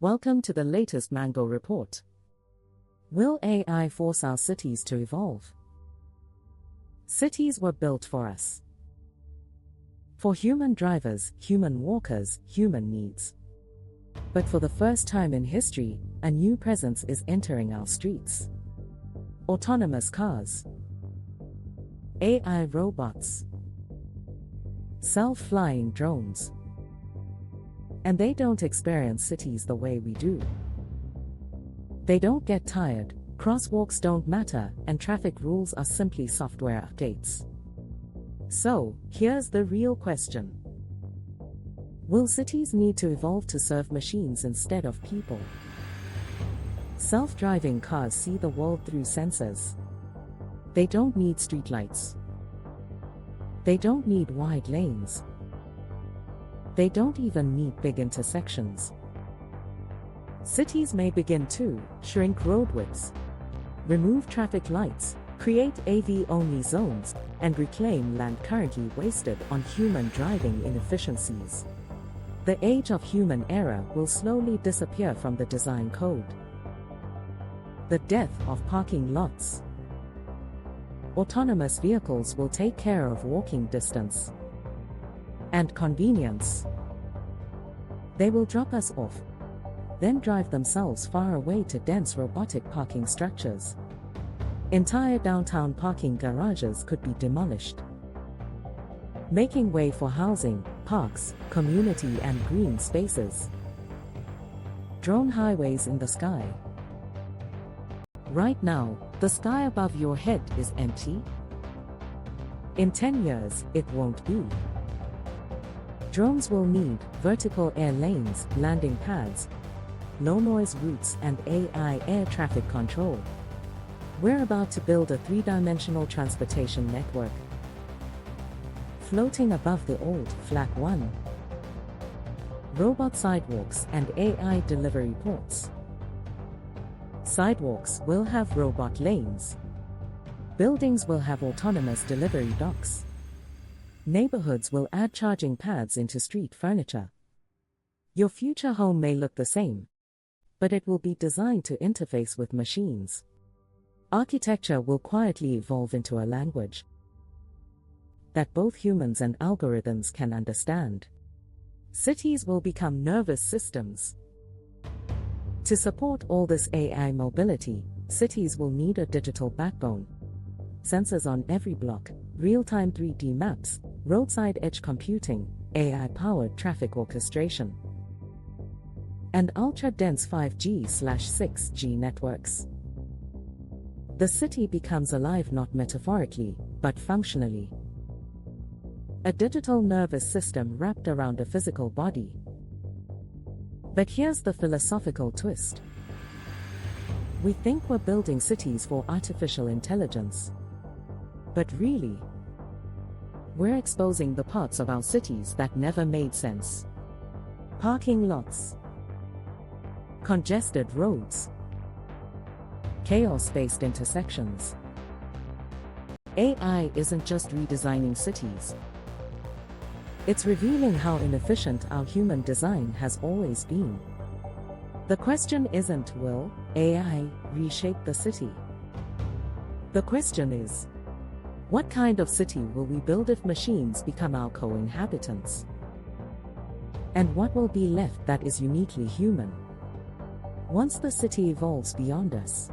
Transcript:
Welcome to the latest Mango report. Will AI force our cities to evolve? Cities were built for us. For human drivers, human walkers, human needs. But for the first time in history, a new presence is entering our streets. Autonomous cars. AI robots. Self-flying drones. And they don't experience cities the way we do. They don't get tired, crosswalks don't matter, and traffic rules are simply software updates. So, here's the real question. Will cities need to evolve to serve machines instead of people? Self-driving cars see the world through sensors. They don't need streetlights. They don't need wide lanes. They don't even need big intersections. Cities may begin to shrink road widths, remove traffic lights, create AV-only zones, and reclaim land currently wasted on human driving inefficiencies. The age of human error will slowly disappear from the design code. The death of parking lots. Autonomous vehicles will take care of walking distance and convenience. They will drop us off, then drive themselves far away to dense robotic parking structures. Entire downtown parking garages could be demolished, making way for housing, parks, community and green spaces. Drone highways in the sky. Right now, the sky above your head is empty. In 10 years, it won't be. Drones will need vertical air lanes, landing pads, low-noise routes, and AI air traffic control. We're about to build a three-dimensional transportation network, floating above the old, flat one. Robot sidewalks and AI delivery ports. Sidewalks will have robot lanes. Buildings will have autonomous delivery docks. Neighborhoods will add charging pads into street furniture. Your future home may look the same, but it will be designed to interface with machines. Architecture will quietly evolve into a language that both humans and algorithms can understand. Cities will become nervous systems. To support all this AI mobility, cities will need a digital backbone. Sensors on every block, real-time 3D maps, roadside edge computing, AI-powered traffic orchestration, and ultra-dense 5G/6G networks. The city becomes alive not metaphorically, but functionally. A digital nervous system wrapped around a physical body. But here's the philosophical twist. We think we're building cities for artificial intelligence. But really, we're exposing the parts of our cities that never made sense. Parking lots, congested roads, chaos-based intersections. AI isn't just redesigning cities. It's revealing how inefficient our human design has always been. The question isn't, will AI reshape the city? The question is, what kind of city will we build if machines become our co-inhabitants? And what will be left that is uniquely human once the city evolves beyond us?